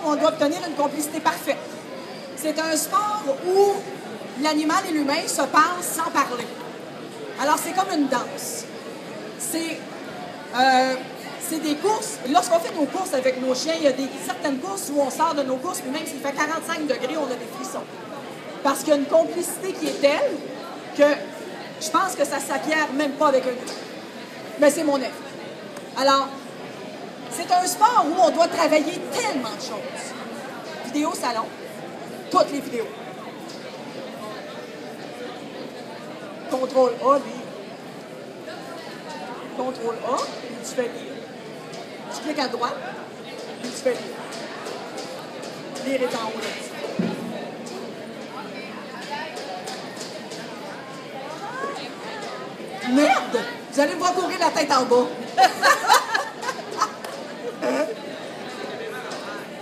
où on doit obtenir une complicité parfaite. C'est un sport où l'animal et l'humain se parlent sans parler. Alors, c'est comme une danse. C'est des courses. Lorsqu'on fait nos courses avec nos chiens, il y a certaines courses où on sort de nos courses, puis même s'il fait 45 degrés, on a des frissons. Parce qu'il y a une complicité qui est telle que je pense que ça ne s'acquiert même pas avec un humain. Mais c'est mon avis. Alors, c'est un sport où on doit travailler tellement de choses. Vidéo salon. Toutes les vidéos. Contrôle A, lui. Contrôle A, puis tu fais lire. Tu cliques à droite, puis tu fais lire. Lire est en haut là-dessus. Merde! Vous allez me voir courir la tête en bas.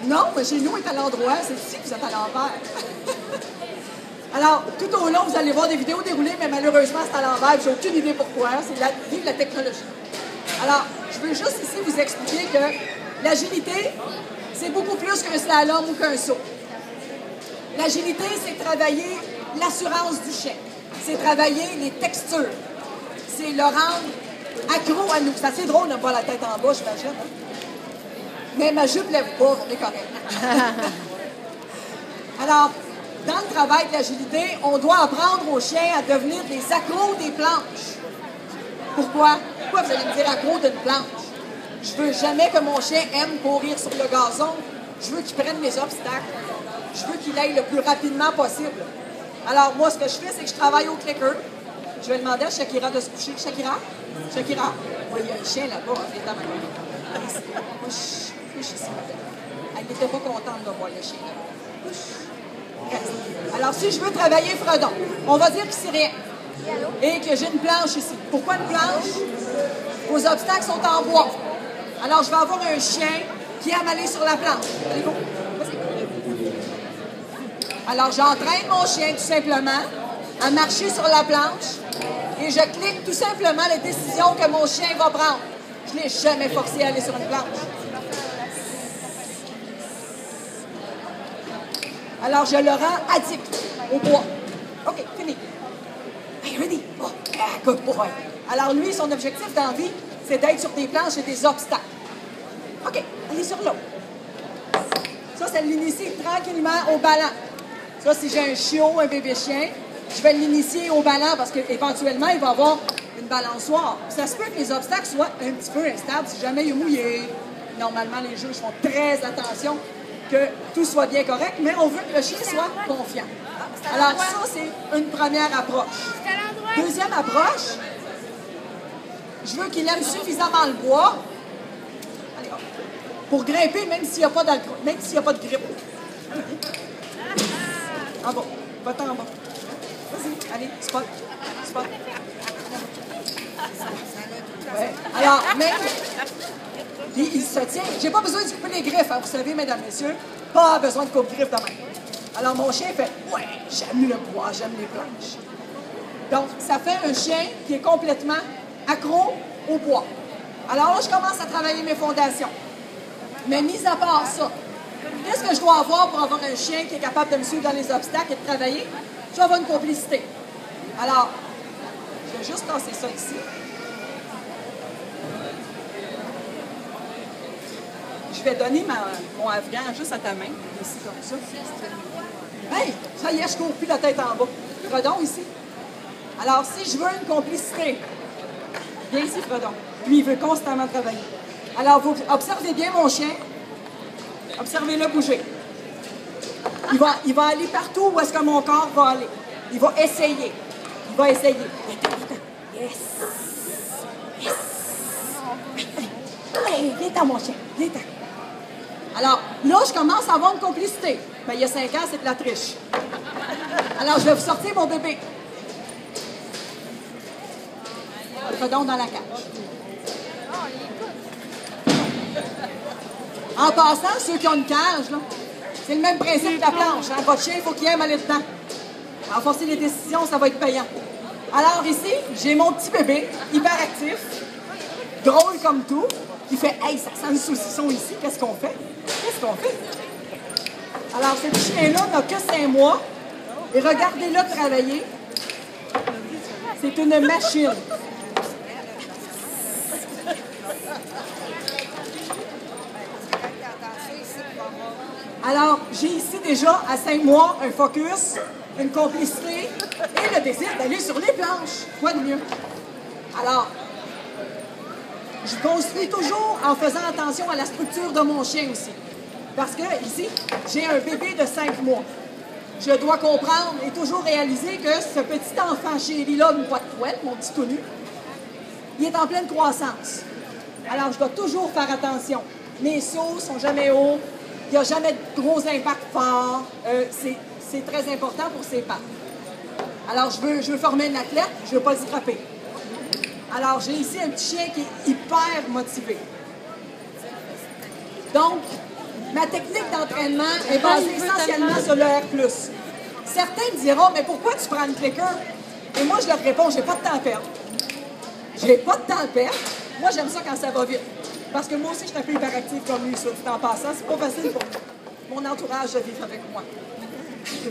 Non, mais chez nous, est à l'endroit. C'est ici que vous êtes à l'envers. Alors, tout au long, vous allez voir des vidéos déroulées, mais malheureusement, c'est à l'envers. J'ai aucune idée pourquoi. C'est vive la technologie. Alors, je veux juste ici vous expliquer que l'agilité, c'est beaucoup plus qu'un slalom ou qu'un saut. L'agilité, c'est travailler l'assurance du chien. C'est travailler les textures. C'est le rendre accro à nous. C'est assez drôle de me voir la tête en bas, j'imagine. Hein? Mais ma jupe lève pas, on est correct. Alors, dans le travail de l'agilité, on doit apprendre aux chiens à devenir des accros des planches. Pourquoi? Pourquoi vous allez me dire accro d'une planche? Je veux jamais que mon chien aime courir sur le gazon. Je veux qu'il prenne les obstacles. Je veux qu'il aille le plus rapidement possible. Alors, moi, ce que je fais, c'est que je travaille au clicker. Je vais demander à Shakira de se coucher. Shakira? Shakira? Oui, il y a un chien là-bas. Il est dans ma main. Couche ici. Elle n'était pas contente de voir le chien. Couche. Alors, si je veux travailler Fredon, on va dire qu'il c'est rien. Et que j'ai une planche ici. Pourquoi une planche? Vos obstacles sont en bois. Alors, je vais avoir un chien qui aime aller sur la planche. Allez-vous. Alors, j'entraîne mon chien tout simplement à marcher sur la planche et je clique tout simplement les décisions que mon chien va prendre. Je ne l'ai jamais forcé à aller sur une planche. Alors, je le rends addict au bois. OK, fini. Hey, ready? Oh, good boy. Alors, lui, son objectif dans la vie, c'est d'être sur des planches et des obstacles. OK, allez sur l'eau. Ça l'initie tranquillement au ballon. Ça, si j'ai un chiot, un bébé chien, je vais l'initier au ballon parce qu'éventuellement, il va avoir une balançoire. Ça se peut que les obstacles soient un petit peu instables si jamais il est mouillé. Normalement, les juges font très attention que tout soit bien correct, mais on veut que le chien soit confiant. Alors ça, c'est une première approche. Deuxième approche, je veux qu'il aime suffisamment le bois pour grimper même s'il n'y a pas de grippe. En bas, va-t'en en bas. Vas-y, allez, spot. Ouais. Alors, même, il se tient. J'ai pas besoin de couper les griffes, hein, vous savez, mesdames, messieurs. Pas besoin de couper griffes de même. Alors, mon chien fait « Ouais, j'aime le bois, j'aime les planches. » Donc, ça fait un chien qui est complètement accro au bois. Alors là, je commence à travailler mes fondations. Mais mis à part ça, qu'est-ce que je dois avoir pour avoir un chien qui est capable de me suivre dans les obstacles et de travailler? Je dois avoir une complicité. Alors, je vais juste tasser ça ici. Je vais donner mon afghan juste à ta main, ici comme ça. Hey, ça y est, je cours plus la tête en bas. Fredon ici. Alors, si je veux une complicité, viens ici, Fredon. Lui, il veut constamment travailler. Alors, vous observez bien mon chien. Observez-le bouger. Il va aller partout où est-ce que mon corps va aller. Il va essayer. Yes. Allez, viens-t'en, mon chien. Viens-t'en. Alors, là, je commence à avoir une complicité. Ben, il y a 5 ans, c'est de la triche. Alors, je vais vous sortir mon bébé. Fredon dans la cage. En passant, ceux qui ont une cage, c'est le même principe que la planche. Hein? Votre chien, il faut qu'il aime aller dedans. Renforcer les décisions, ça va être payant. Alors ici, j'ai mon petit bébé, hyperactif, drôle comme tout, qui fait « Hey, ça sent le saucisson ici, qu'est-ce qu'on fait? » Alors, ce petit chien-là n'a que 5 mois. Et regardez-le travailler. C'est une machine. Alors, j'ai ici déjà, à 5 mois, un focus, une complicité et le désir d'aller sur les planches. Quoi de mieux? Alors, je construis toujours en faisant attention à la structure de mon chien aussi. Parce que, ici, j'ai un bébé de 5 mois. Je dois comprendre et toujours réaliser que ce petit enfant chéri-là, une boîte de toilette, mon petit tout nu, il est en pleine croissance. Alors, je dois toujours faire attention. Mes sauts sont jamais hauts. Il n'y a jamais de gros impacts forts. C'est très important pour ses pattes. Alors, je veux former un athlète, je ne veux pas le frapper. Alors, j'ai ici un petit chien qui est hyper motivé. Donc, ma technique d'entraînement est basée essentiellement sur le R+. Certains diront, mais pourquoi tu prends une clicker? Et moi, je leur réponds, j'ai pas de temps à perdre. J'ai pas de temps à perdre. Moi, j'aime ça quand ça va vite. Parce que moi aussi, je suis un peu hyperactive comme lui, ça, tout en passant. C'est pas facile pour mon entourage de vivre avec moi.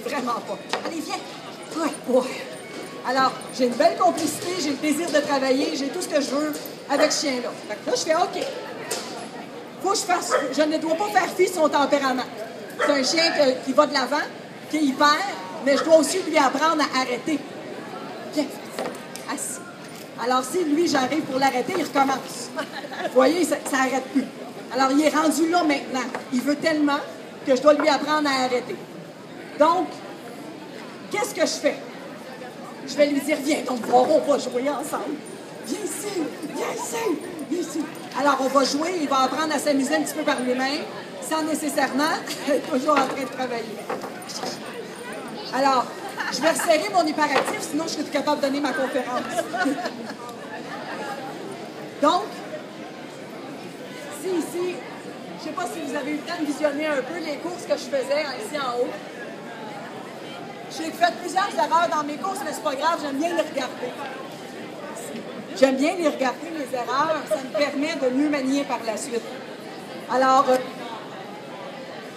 Vraiment pas. Allez, viens. Ouais. Alors, j'ai une belle complicité, j'ai le plaisir de travailler, j'ai tout ce que je veux avec ce chien-là. Fait que là, je fais OK. Faut que je ne dois pas faire fi de son tempérament. C'est un chien qui va de l'avant, qui est hyper, mais je dois aussi lui apprendre à arrêter. Viens, assis. Alors, si lui, j'arrive pour l'arrêter, il recommence. Vous voyez, ça n'arrête plus. Alors, il est rendu là maintenant. Il veut tellement que je dois lui apprendre à arrêter. Donc, qu'est-ce que je fais? Je vais lui dire, viens, donc on va jouer ensemble. Viens ici, viens ici, viens ici. Alors, on va jouer, il va apprendre à s'amuser un petit peu par lui-même, sans nécessairement être toujours en train de travailler. Alors, je vais resserrer mon hyperactif, sinon je serai plus capable de donner ma conférence. Donc, ici, je ne sais pas si vous avez eu le temps de visionner un peu les courses que je faisais ici en haut. J'ai fait plusieurs erreurs dans mes courses, mais c'est pas grave, j'aime bien les regarder. J'aime bien les regarder, les erreurs, ça me permet de mieux manier par la suite. Alors,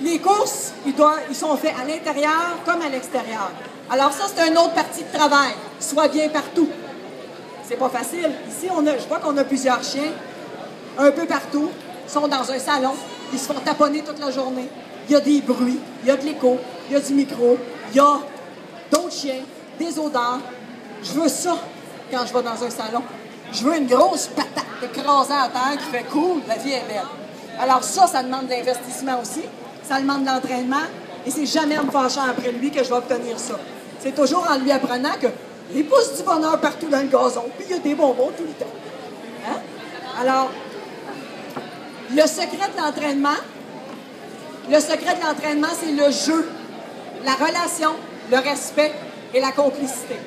les courses, ils sont faits à l'intérieur comme à l'extérieur. Alors ça, c'est une autre partie de travail. Sois bien partout. C'est pas facile. Ici, je vois qu'on a plusieurs chiens, un peu partout. Ils sont dans un salon, ils se font taponner toute la journée. Il y a des bruits, il y a de l'écho, il y a du micro, il y a d'autres chiens, des odeurs. Je veux ça quand je vais dans un salon. Je veux une grosse patate écrasée à terre qui fait cool, la vie est belle. Alors ça demande de l'investissement aussi, ça demande de l'entraînement, et c'est jamais en me fâchant après lui que je vais obtenir ça. C'est toujours en lui apprenant que il pousse du bonheur partout dans le gazon, puis il y a des bonbons tout le temps. Hein? Alors, le secret de l'entraînement, c'est le jeu, la relation, le respect et la complicité.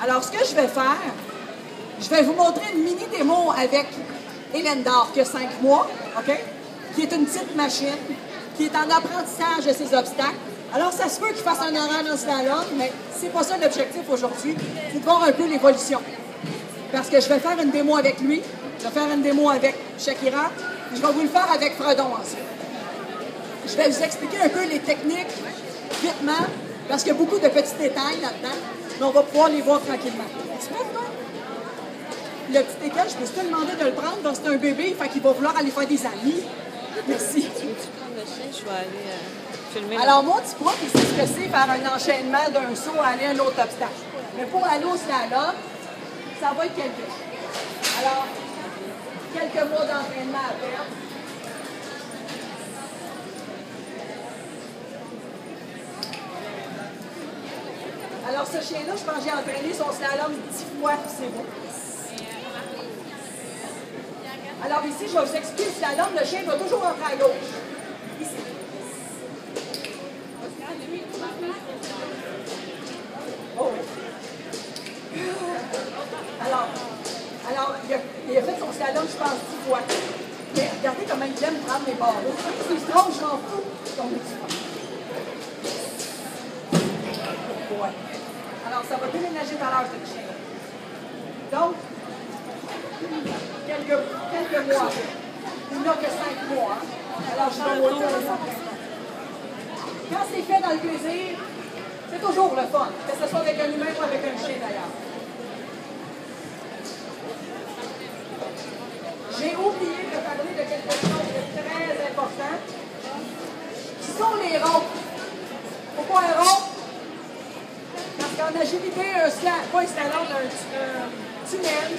Alors, ce que je vais faire, je vais vous montrer une mini démo avec Hélène Dard, qui a 5 mois, OK? Qui est une petite machine, qui est en apprentissage de ses obstacles. Alors, ça se peut qu'il fasse un horaire dans le slalom, mais c'est pas ça l'objectif aujourd'hui. C'est de voir un peu l'évolution. Parce que je vais faire une démo avec lui, je vais faire une démo avec Shakira, je vais vous le faire avec Fredon ensuite. Je vais vous expliquer un peu les techniques, vitement, parce qu'il y a beaucoup de petits détails là-dedans, mais on va pouvoir les voir tranquillement. Tu vois, toi? Le petit école, je me suis te demander de le prendre, donc c'est un bébé, fait qu'il va vouloir aller faire des amis. Merci. Tu veux-tu prendre le chien? Je vais aller filmer. Alors, mon petit prof, il sait ce que c'est faire un enchaînement d'un saut à aller à un autre obstacle. Mais pour aller au slalom, ça va être quelque chose. Alors, quelques mois d'entraînement à faire. Alors, ce chien-là, je pense que j'ai entraîné son slalom 10 fois, puis c'est bon. Alors ici, je vais vous expliquer le slalom. Le chien va toujours rentrer à gauche. Ici. Oh oui. Alors il a fait son slalom, je pense, 10 fois. Mais regardez comment il aime prendre les barres. C'est strong, je m'en fous. Ouais. Alors, ça va déménager par l'âge de chien. Donc, quelques mois. Il n'a que 5 mois. Hein? Alors, je vais monter les entraînements. quand c'est fait dans le plaisir, c'est toujours le fun, que ce soit avec un humain ou avec un chien d'ailleurs. J'ai oublié de parler de quelque chose de très important, qui sont les ronds. Pourquoi un rond? Parce qu'en agilité, pas un slalom, un tunnel,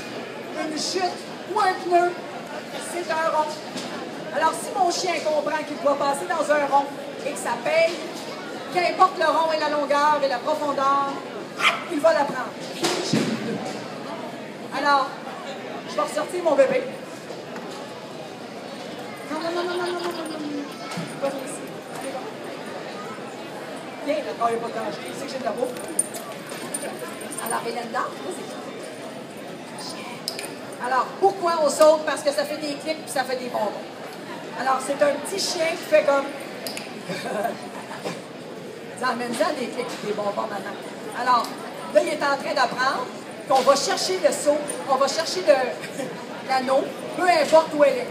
une chute ou un pneu, c'est un rond. Alors, si mon chien comprend qu'il doit passer dans un rond et que ça paye, qu'importe le rond et la longueur et la profondeur, il va l'apprendre. Alors, je vais ressortir mon bébé. Non. Pas ici. Viens, là. Oh, il n'y a pas de danger. Il sait que j'ai de la bouffe. Alors, Hélène Dard, alors, pourquoi on saute? Parce que ça fait des clics et ça fait des bonbons. Alors, c'est un petit chien qui fait comme... Ça amène-en des clics et des bonbons maintenant. Alors, là, il est en train d'apprendre qu'on va chercher le saut, on va chercher l'anneau, peu importe où elle est.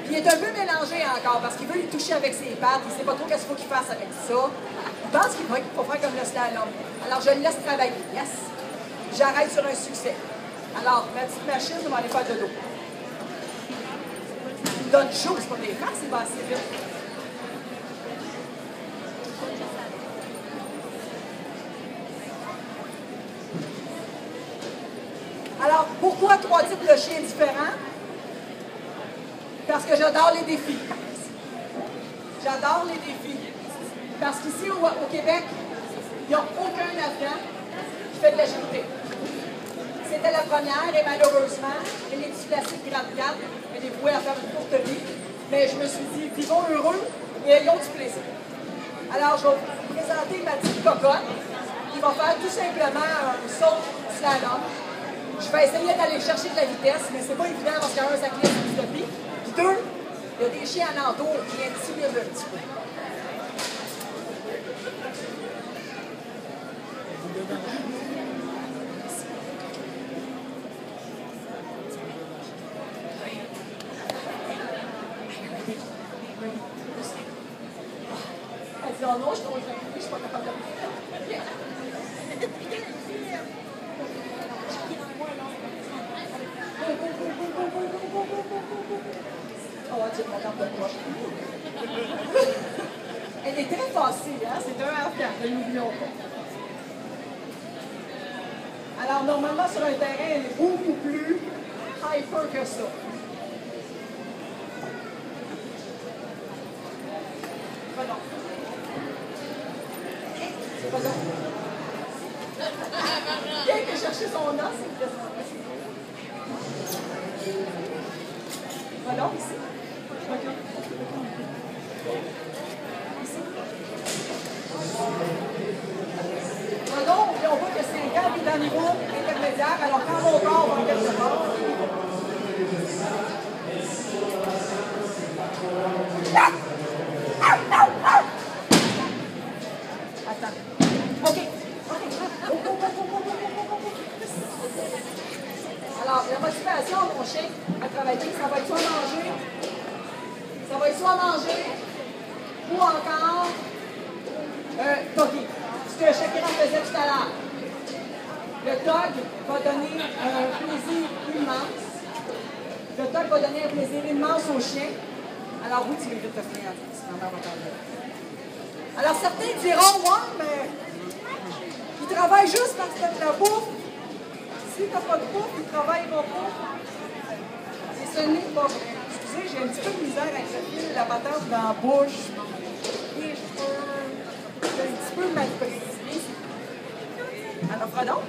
Puis il est un peu mélangé encore parce qu'il veut y toucher avec ses pattes, il ne sait pas trop qu'est-ce qu'il faut qu'il fasse avec ça. Il pense qu'il faut faire comme le slalom. Alors, je le laisse travailler. Yes! J'arrête sur un succès. Alors, ma petite machine, on va aller faire de dos. Il me donne chaud, c'est pas des farces, il va assez vite. Alors, pourquoi 3 types de chiens différents? Parce que j'adore les défis. J'adore les défis. Parce qu'ici, au Québec, il n'y a aucun afghan qui fait de l'agilité. C'était la première et malheureusement, elle est classique grade 4. Elle est vouée à faire une courte vie. Mais je me suis dit, vivons heureux et ayons du plaisir. Alors, je vais vous présenter ma petite cocotte qui va faire tout simplement un saut slalom. Je vais essayer d'aller chercher de la vitesse, mais c'est pas évident parce qu'un, ça crée une dystopie. Puis 2, il y a des chiens alentours qui intimident un petit peu. Elle dit, oh non, je suis pas capable de le faire. Oh, tu es contente de moi. Elle est très facile, hein? C'est un afghan, ne l'oublions pas. Alors, normalement, sur un terrain, elle est beaucoup plus hyper que ça. Pardon. Pardon. Viens que chercher son os, c'est le voilà, ici. Okay. Ici. Voilà, on voit que c'est un gars qui est à niveau intermédiaire, alors quand mon corps va quelque part. Attends. OK. Alors, la motivation de mon chien à travailler, ça va être soit manger, ou encore toquer. Ce que Shakira faisait tout à l'heure. Le tog va donner un plaisir immense. Le tog va donner un plaisir immense au chien. Alors oui, tu mérites de finir, sinon on va parler. Alors certains diront, ouais, mais il travaille juste parce que tu as de la bouffe. Si tu n'as pas de bouffe, il ne travaillera pas. Et ce n'est pas vrai. Excusez, j'ai un petit peu de misère avec le fil, la patate dans la bouche, les cheveux. J'ai un petit peu mal prise. Alors, pardon?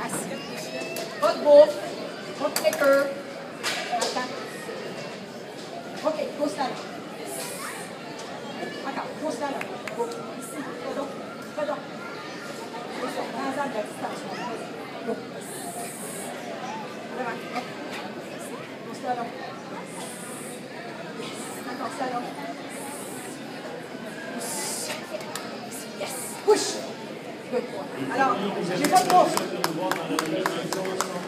Assis. Pas de bouffe. Pas de liqueur. Attends. OK, go slalom. Encore, go slalom. Go. Ici, pardon. Pardon. Prends-en de la distance. Go. Vraiment. Go slalom. Encore slalom. Yes. Push. Good boy. Alors, j'ai pas de bouffe.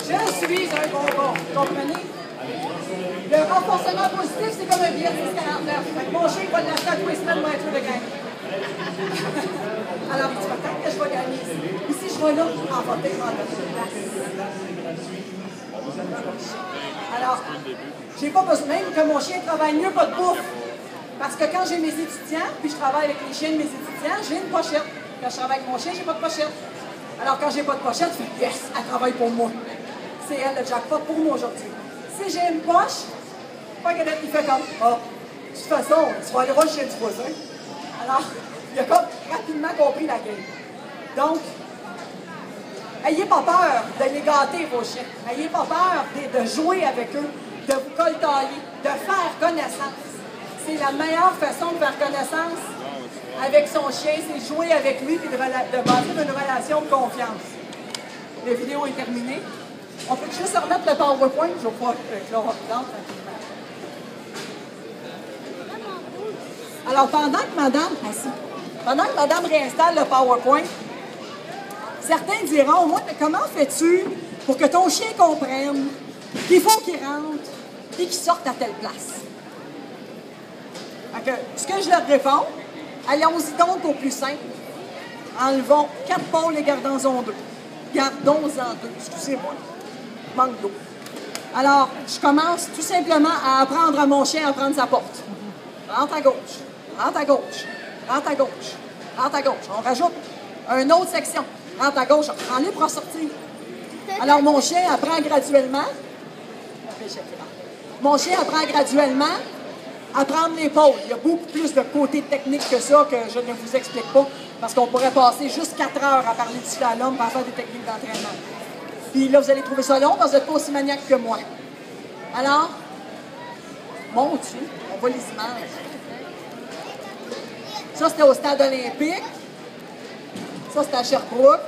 Je suis un bonbon. Comprenez? Le renforcement positif, c'est comme un billet de 10-49. Mon chien va l'acheter à tous les semaines, va être de gain. vais là en voter en alors, j'ai pas besoin même que mon chien travaille mieux, pas de bouffe. Parce que quand j'ai mes étudiants, puis je travaille avec les chiens de mes étudiants, j'ai une pochette. Quand je travaille avec mon chien, j'ai pas de pochette. Alors quand j'ai pas de pochette, je fais yes, elle travaille pour moi. C'est elle le jackpot pour moi aujourd'hui. Si j'ai une poche, pas qu'elle il fait comme de toute façon, tu vas aller voir le chien du voisin. Alors, il a comme rapidement compris la game. Donc, ayez pas peur de les gâter, vos chiens. Ayez pas peur de jouer avec eux, de vous coltailler, de faire connaissance. C'est la meilleure façon de faire connaissance avec son chien, c'est jouer avec lui et de bâtir une relation de confiance. La vidéo est terminée. On peut juste remettre le PowerPoint, je vais pouvoir clore tranquillement. Alors, pendant que madame réinstalle le PowerPoint, certains diront, moi, comment fais-tu pour que ton chien comprenne qu'il faut qu'il rentre et qu'il sorte à telle place? Ce que je leur réponds, allons-y donc au plus simple. Enlevons 4 pôles et gardons-en 2. Gardons-en 2, excusez-moi. Manque d'eau. Alors, je commence tout simplement à apprendre à mon chien à prendre sa porte. Rentre à gauche, rentre à gauche, rentre à gauche, rentre à gauche. On rajoute une autre section. Rentre à gauche, en libre à sortir. Alors, mon chien apprend graduellement. À prendre les pôles. Il y a beaucoup plus de côté technique que ça que je ne vous explique pas, parce qu'on pourrait passer juste 4 heures à parler du slalom pour faire des techniques d'entraînement. Puis là, vous allez trouver ça long parce que vous n'êtes pas aussi maniaque que moi. Alors, mon Dieu, on voit les images. Ça, c'était au stade olympique. Ça, c'était à Sherbrooke.